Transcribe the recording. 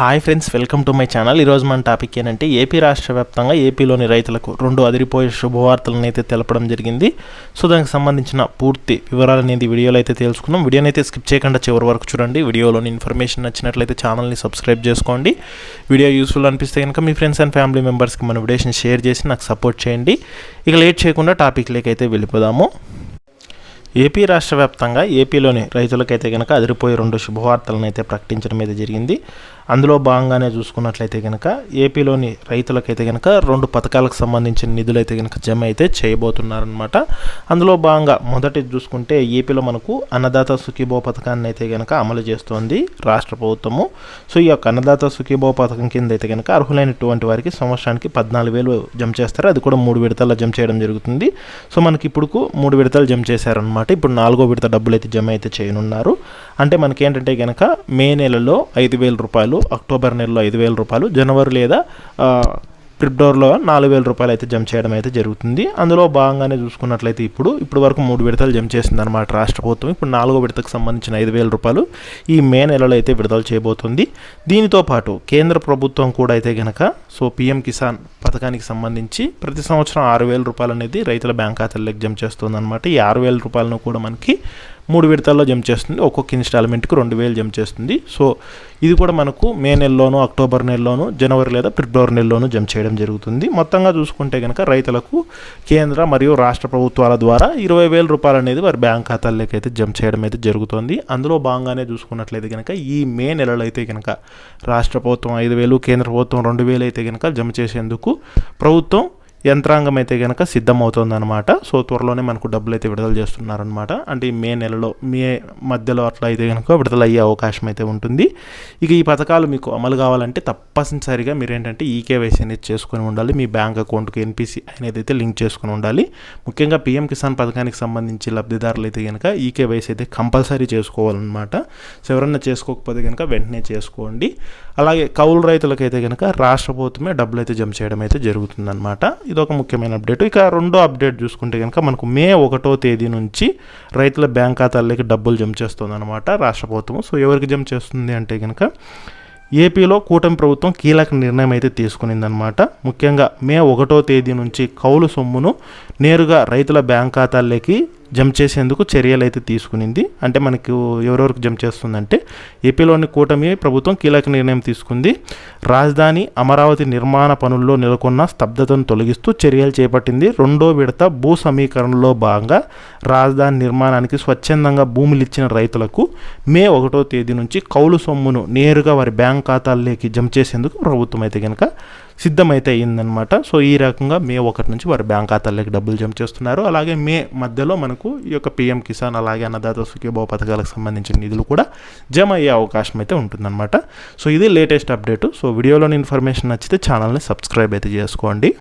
Hi friends, welcome to my channel. ఈరోజు మన topic ఏంటంటే ఏపీ రాష్ట్ర వ్యాప్తంగా ఏపీలోని రైతులకు 2 అదిరిపోయే శుభవార్తలను అయితే తెలపడం జరిగింది. సో దానికి సంబంధించిన పూర్తి వివరాలు అనేది వీడియోలో అయితే తెలుసుకున్నాం. వీడియోని అయితే స్కిప్ చేయకుండా చివరి వరకు చూడండి. వీడియోలోని ఇన్ఫర్మేషన్ నచ్చినట్లయితే ఛానల్ని సబ్స్క్రైబ్ చేసుకోండి. వీడియో యూస్ఫుల్ అనిపిస్తే కనుక మీ ఫ్రెండ్స్ అండ్ ఫ్యామిలీ మెంబర్స్కి మన వీడియోని షేర్ చేసి నాకు సపోర్ట్ చేయండి. ఇక లేట్ చేయకుండా టాపిక్లోకి అయితే వెళ్ళిపోదాము. ఏపీ రాష్ట్ర వ్యాప్తంగా ఏపీలోని రైతులకైతే కనుక అదిరిపోయే 2 శుభవార్తలను అయితే ప్రకటించడం అయితే జరిగింది. అందులో భాగంగానే చూసుకున్నట్లయితే కనుక ఏపీలోని రైతులకైతే కనుక 2 పథకాలకు సంబంధించిన నిధులు అయితే కనుక జమ అయితే చేయబోతున్నారనమాట. అందులో భాగంగా మొదటి చూసుకుంటే ఏపీలో మనకు అన్నదాత సుఖీభవ పథకాన్ని అయితే కనుక అమలు చేస్తోంది రాష్ట్ర ప్రభుత్వము. సో ఈ యొక్క అన్నదాత సుఖీభవ పథకం కింద అయితే కనుక అర్హులైనటువంటి వారికి సంవత్సరానికి 14,000 జమ చేస్తారు. అది కూడా 3 విడతల్లో జమ చేయడం జరుగుతుంది. సో మనకి ఇప్పుడు 3 విడతలు జమ చేశారనమాట. ఇప్పుడు 4వ విడత డబ్బులు అయితే జమ అయితే చేయనున్నారు. అంటే మనకేంటంటే కనుక మే నెలలో 5,000 రూపాయలు, అక్టోబర్ నెలలో 5,000 రూపాయలు, జనవరి లేదా ఫిబ్రవరిలో 4,000 రూపాయలు అయితే జమ చేయడం అయితే జరుగుతుంది. అందులో భాగంగానే చూసుకున్నట్లయితే ఇప్పుడు వరకు 3 విడతలు జమ చేసింది అనమాట రాష్ట్ర ప్రభుత్వం. ఇప్పుడు 4వ విడతకు సంబంధించిన 5,000 రూపాయలు ఈ మే నెలలో అయితే విడుదల చేయబోతుంది. దీనితో పాటు కేంద్ర ప్రభుత్వం కూడా అయితే కనుక పీఎం కిసాన్ పథకానికి సంబంధించి ప్రతి సంవత్సరం 6,000 రూపాయలు అనేది రైతుల బ్యాంక్ ఖాతాల్లోకి జమ చేస్తుంది అనమాట. ఈ 6,000 రూపాయలను కూడా మనకి 3 విడతల్లో జమ చేస్తుంది. ఒక్కొక్క ఇన్స్టాల్మెంట్కి 2,000 జమ చేస్తుంది. సో ఇది కూడా మనకు మే నెలలోను, అక్టోబర్ నెలలోను, జనవరి లేదా ఫిబ్రవరి నెలలోను జమ చేయడం జరుగుతుంది. మొత్తంగా చూసుకుంటే కనుక రైతులకు కేంద్ర మరియు రాష్ట్ర ప్రభుత్వాల ద్వారా 20,000 రూపాయలు అనేది వారి బ్యాంక్ ఖాతాల్లోకి అయితే జమ చేయడం అయితే జరుగుతుంది. అందులో భాగంగానే చూసుకున్నట్లయితే కనుక ఈ మే నెలలో అయితే కనుక రాష్ట్ర ప్రభుత్వం 5,000, కేంద్ర ప్రభుత్వం 2,000 అయితే కనుక జమ చేసేందుకు ప్రభుత్వం యంత్రాంగం అయితే కనుక సిద్ధమవుతుందన్నమాట. సో త్వరలోనే మనకు డబ్బులు అయితే విడుదల చేస్తున్నారనమాట. అంటే ఈ మే మధ్యలో అట్లా అయితే కనుక విడుదల అయ్యే అవకాశం అయితే ఉంటుంది. ఇక ఈ పథకాలు మీకు అమలు కావాలంటే తప్పనిసరిగా మీరు ఏంటంటే ఈకేవైసీ అనేది చేసుకొని ఉండాలి. మీ బ్యాంక్ అకౌంట్కి ఎన్పిసి అనేది అయితే లింక్ చేసుకుని ఉండాలి. ముఖ్యంగా పీఎం కిసాన్ పథకానికి సంబంధించి లబ్ధిదారులు అయితే కనుక ఈకేవైసీ అయితే కంపల్సరీ చేసుకోవాలన్నమాట. సో ఎవరన్నా చేసుకోకపోతే కనుక వెంటనే చేసుకోండి. అలాగే కౌలు రైతులకైతే కనుక రాష్ట్ర ప్రభుత్వమే డబ్బులు అయితే జమ చేయడం అయితే జరుగుతుందన్నమాట. ఇదొక ముఖ్యమైన అప్డేట్. ఇక రెండో అప్డేట్ చూసుకుంటే కనుక మనకు మే 1వ తేదీ నుంచి రైతుల బ్యాంక్ ఖాతాల్లోకి డబ్బులు జమ చేస్తుంది అనమాట రాష్ట్ర ప్రభుత్వం. సో ఎవరికి జమ చేస్తుంది అంటే కనుక ఏపీలో కూటమి ప్రభుత్వం కీలక నిర్ణయం అయితే తీసుకునిందనమాట. ముఖ్యంగా మే 1వ తేదీ నుంచి కౌలు సొమ్మును నేరుగా రైతుల బ్యాంక్ ఖాతాల్లోకి జమ చేసేందుకు చర్యలు అయితే తీసుకునింది. అంటే మనకు ఎవరెవరికి జమ చేస్తుందంటే ఏపీలోని కూటమి ప్రభుత్వం కీలక నిర్ణయం తీసుకుంది. రాజధాని అమరావతి నిర్మాణ పనుల్లో నెలకొన్న స్తబ్దతను తొలగిస్తూ చర్యలు చేపట్టింది. 2వ విడత భూ సమీకరణలో భాగంగా రాజధాని నిర్మాణానికి స్వచ్ఛందంగా భూములు ఇచ్చిన రైతులకు మే 1వ తేదీ నుంచి కౌలు సొమ్మును నేరుగా వారి బ్యాంక్ ఖాతాల్లోకి జమ చేసేందుకు ప్రభుత్వం అయితే కనుక సిద్ధమైతే అయ్యిందనమాట. సో ఈ రకంగా మే 1 నుంచి వారి బ్యాంక్ ఖాతాల్లోకి డబ్బులు జమ చేస్తున్నారు. అలాగే మే మధ్యలో మనకు ఈ యొక్క పీఎం కిసాన్ అలాగే అన్నదాత సుఖీభవ పథకాలకు సంబంధించిన నిధులు కూడా జమ అయ్యే అవకాశం అయితే ఉంటుందన్నమాట. సో ఇది లేటెస్ట్ అప్డేట్. సో వీడియోలోని ఇన్ఫర్మేషన్ నచ్చితే ఛానల్ని సబ్స్క్రైబ్ అయితే చేసుకోండి.